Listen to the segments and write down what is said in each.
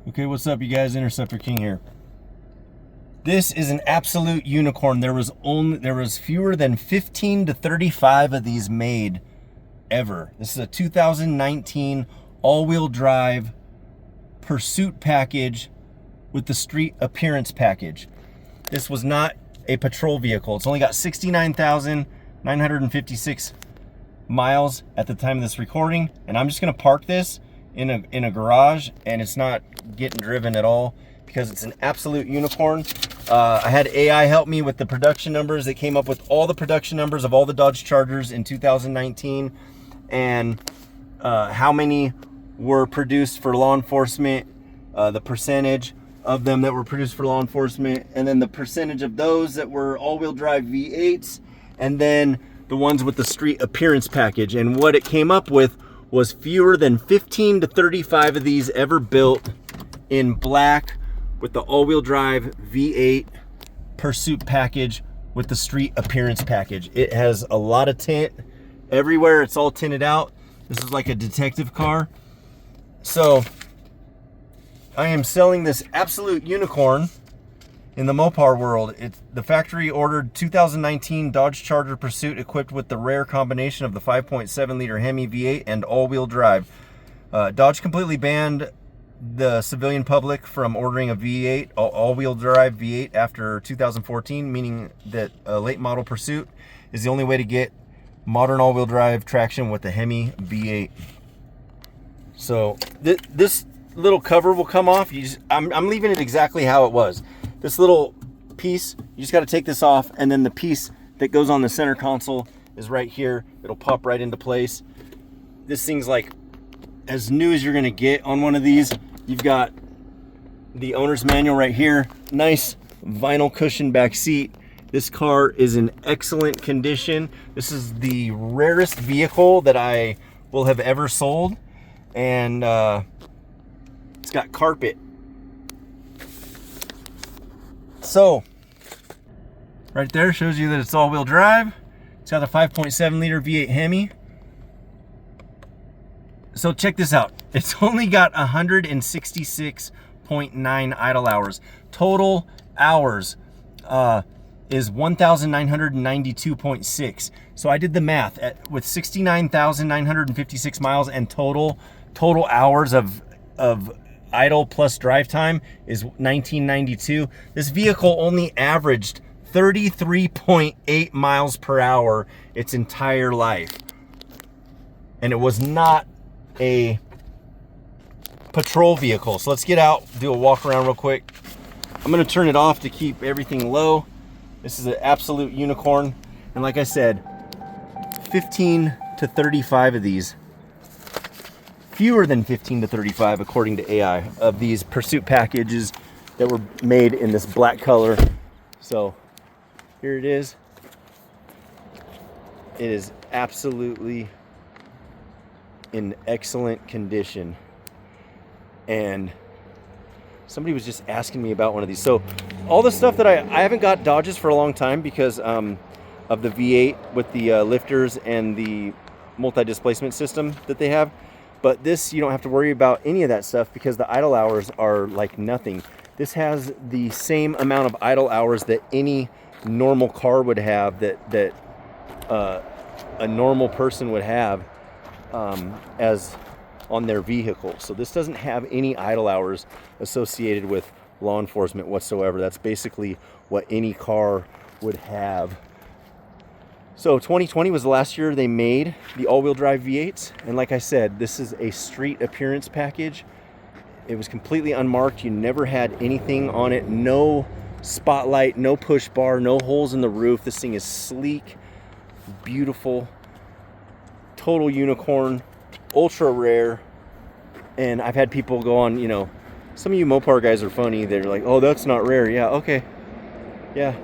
Okay, what's up, you guys? Interceptor King here. This is an absolute unicorn. There was fewer than 15 to 35 of these made ever. This is a 2019 all-wheel drive pursuit package with the street appearance package. This was not a patrol vehicle. It's only got 69,956 miles at the time of this recording, and I'm just gonna park this in a garage, and it's not getting driven at all because it's an absolute unicorn. I had AI help me with the production numbers. They came up with all the production numbers of all the Dodge Chargers in 2019 and how many were produced for law enforcement, the percentage of them that were produced for law enforcement, and then the percentage of those that were all-wheel drive V8s, and then the ones with the street appearance package. And what it came up with was fewer than 15 to 35 of these ever built in black with the all-wheel drive V8 pursuit package with the street appearance package. It has a lot of tint everywhere. It's all tinted out. This is like a detective car. So I am selling this absolute unicorn in the Mopar world. It's the factory ordered 2019 Dodge Charger Pursuit equipped with the rare combination of the 5.7 liter Hemi V8 and all-wheel drive. Dodge completely banned the civilian public from ordering a V8, all-wheel drive V8 after 2014, meaning that a late model Pursuit is the only way to get modern all-wheel drive traction with the Hemi V8. So this little cover will come off. I'm leaving it exactly how it was. This little piece, you just got to take this off, and then the piece that goes on the center console is right here. It'll pop right into place. This thing's like as new as you're going to get on one of these. You've got the owner's manual right here. Nice vinyl cushion back seat. This car is in excellent condition. This is the rarest vehicle that I will have ever sold, and it's got carpet. So right there shows you that it's all-wheel drive. It's got a 5.7 liter V8 Hemi. So check this out. It's only got 166.9 idle hours. Total hours is 1,992.6. So I did the math with 69,956 miles, and total hours of idle plus drive time is 1992. This vehicle only averaged 33.8 miles per hour its entire life, and it was not a patrol vehicle. So let's get out, do a walk around real quick. I'm going to turn it off to keep everything low. This is an absolute unicorn, and like I said, 15 to 35 of these, fewer than 15 to 35 according to AI, of these pursuit packages that were made in this black color. So here it is. It is absolutely in excellent condition, and somebody was just asking me about one of these. So all the stuff that I haven't got Dodges for a long time because of the V8 with the lifters and the multi-displacement system that they have. But this, you don't have to worry about any of that stuff because the idle hours are like nothing. This has the same amount of idle hours that any normal car would have, that a normal person would have as on their vehicle. So this doesn't have any idle hours associated with law enforcement whatsoever. That's basically what any car would have. So 2020 was the last year they made the all-wheel drive V8s, and like I said, this is a street appearance package. It was completely unmarked. You never had anything on it. No spotlight, no push bar, no holes in the roof. This thing is sleek, beautiful, total unicorn, ultra rare. And I've had people go on, some of you Mopar guys are funny. They're like, oh, that's not rare. Yeah, okay. Yeah.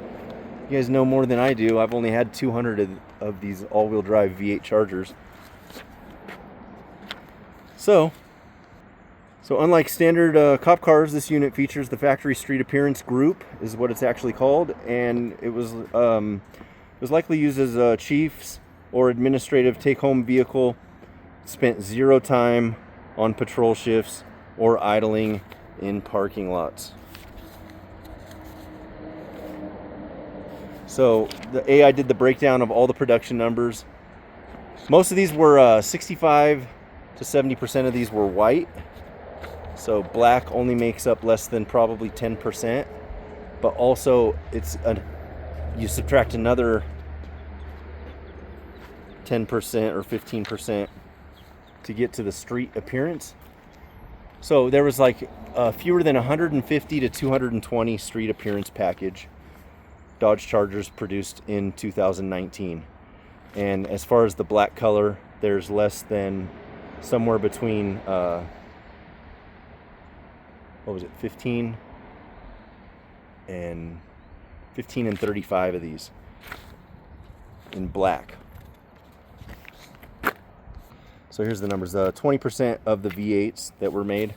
You guys know more than I do. I've only had 200 of these all-wheel drive V8 Chargers. So unlike standard cop cars, this unit features the factory street appearance group, is what it's actually called, and it was likely used as a chief's or administrative take-home vehicle. Spent zero time on patrol shifts or idling in parking lots. So the AI did the breakdown of all the production numbers. Most of these were 65 to 70% of these were white. So black only makes up less than probably 10%. But also you subtract another 10% or 15% to get to the street appearance. So there was like fewer than 150 to 220 street appearance package Dodge Chargers produced in 2019. And as far as the black color, there's less than somewhere between 15 and 35 of these in black. So here's the numbers. 20% of the V8s that were made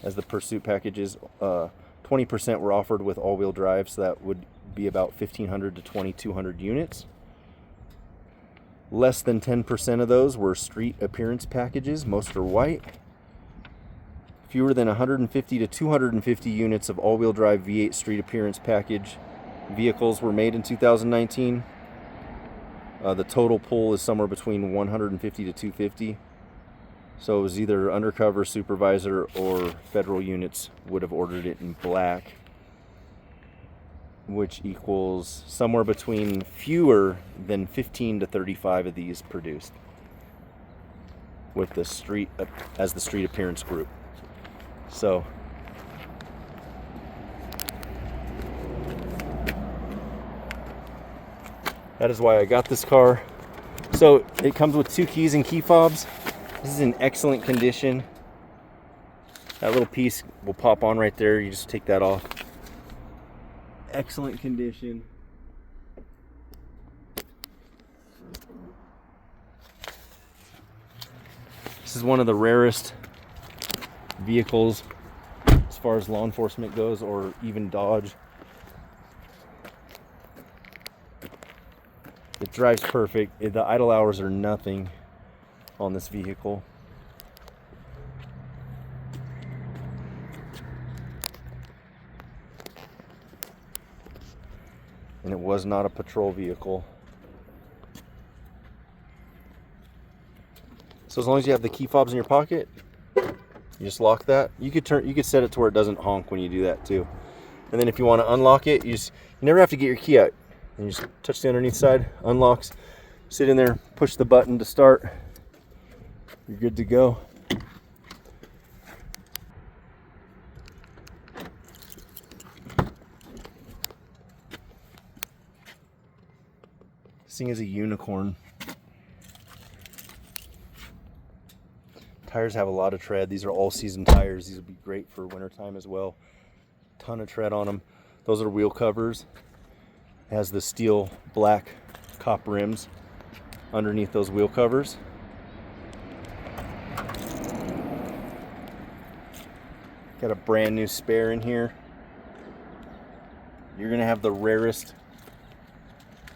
as the Pursuit packages, 20% were offered with all-wheel drive, so that would be about 1,500 to 2,200 units. Less than 10% of those were street appearance packages. Most are white. Fewer than 150 to 250 units of all-wheel drive V8 street appearance package vehicles were made in 2019. The total pull is somewhere between 150 to 250. So it was either undercover supervisor or federal units would have ordered it in black, which equals somewhere between fewer than 15 to 35 of these produced with the street as the street appearance group. So that is why I got this car. So it comes with 2 keys and key fobs. This is in excellent condition. That little piece will pop on right there. You just take that off. Excellent condition. This is one of the rarest vehicles as far as law enforcement goes, or even Dodge. It drives perfect. The idle hours are nothing on this vehicle. And it was not a patrol vehicle. So as long as you have the key fobs in your pocket, you just lock that. You could set it to where it doesn't honk when you do that too. And then if you want to unlock it, you never have to get your key out. And you just touch the underneath side, unlocks, sit in there, push the button to start. You're good to go. This thing is a unicorn. Tires have a lot of tread. These are all season tires. These will be great for wintertime as well. Ton of tread on them. Those are wheel covers. It has the steel black cop rims underneath those wheel covers. Got a brand new spare in here. You're gonna have the rarest,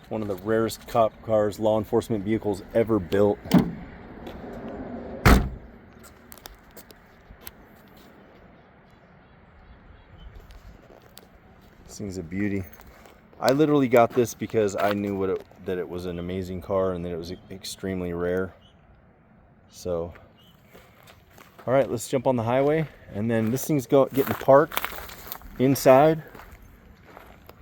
one of the rarest cop cars, law enforcement vehicles ever built. This thing's a beauty. I literally got this because I knew that it was an amazing car and that it was extremely rare. So, all right, let's jump on the highway. And then this thing's getting parked inside.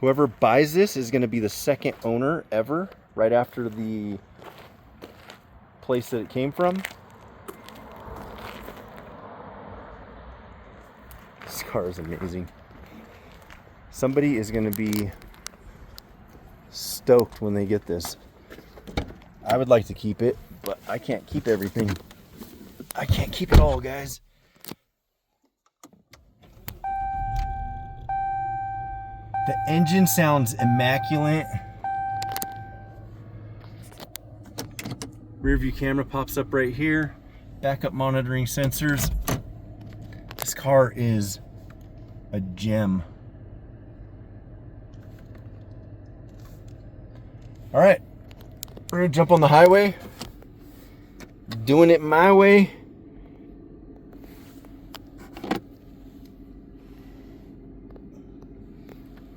Whoever buys this is going to be the second owner ever, right after the place that it came from. This car is amazing. Somebody is going to be stoked when they get this. I would like to keep it, but I can't keep everything. I can't keep it all, guys. The engine sounds immaculate. Rear view camera pops up right here. Backup monitoring sensors. This car is a gem. All right, we're gonna jump on the highway. Doing it my way.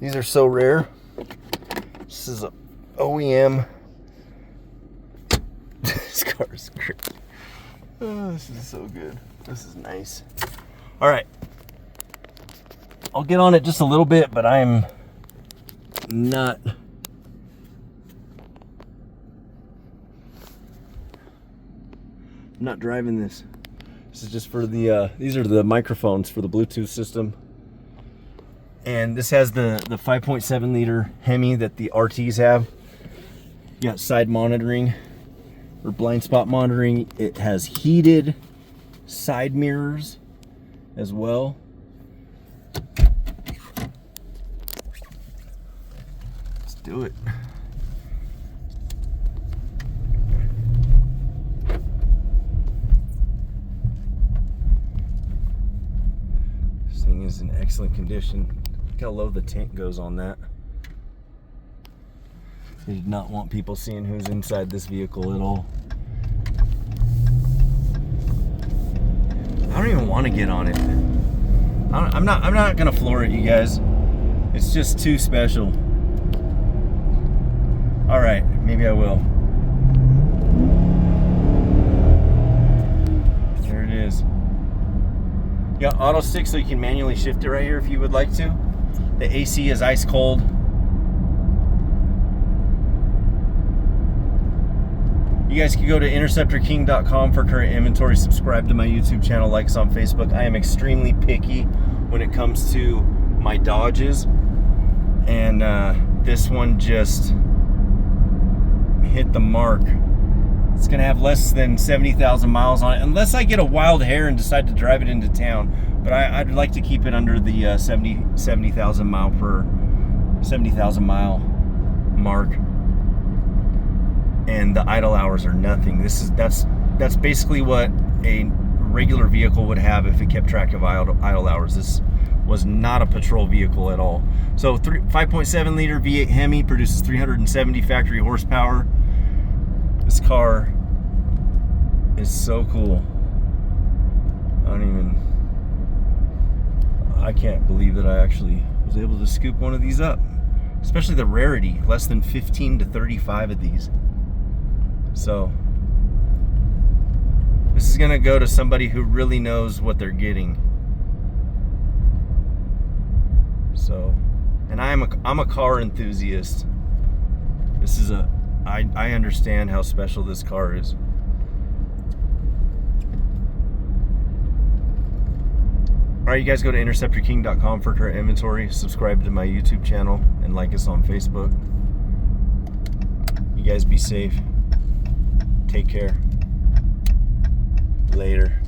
These are so rare. This is a OEM. This car is great. Oh, this is so good. This is nice. All right. I'll get on it just a little bit, but I'm not. I'm not driving this. This is just for the, these are the microphones for the Bluetooth system. And this has the 5.7 liter Hemi that the RTs have. You got side monitoring or blind spot monitoring. It has heated side mirrors as well. Let's do it. This thing is in excellent condition. Look how low the tint goes on that. They did not want people seeing who's inside this vehicle at all. I don't even want to get on it. I'm not gonna floor it, you guys. It's just too special. All right, maybe I will. There it is. You got auto stick, so you can manually shift it right here if you would like to. The AC is ice cold. You guys can go to interceptorking.com for current inventory. Subscribe to my YouTube channel, like us on Facebook. I am extremely picky when it comes to my Dodges, and this one just hit the mark. It's gonna have less than 70,000 miles on it, unless I get a wild hair and decide to drive it into town. But I'd like to keep it under the 70,000 mile mark. And the idle hours are nothing. That's basically what a regular vehicle would have if it kept track of idle hours. This was not a patrol vehicle at all. So 5.7 liter V8 Hemi produces 370 factory horsepower. This car is so cool. I can't believe that I actually was able to scoop one of these up. Especially the rarity, less than 15 to 35 of these. So this is gonna go to somebody who really knows what they're getting. So, and I'm a car enthusiast. This is I understand how special this car is. All right, you guys go to interceptorking.com for current inventory. Subscribe to my YouTube channel and like us on Facebook. You guys be safe. Take care. Later.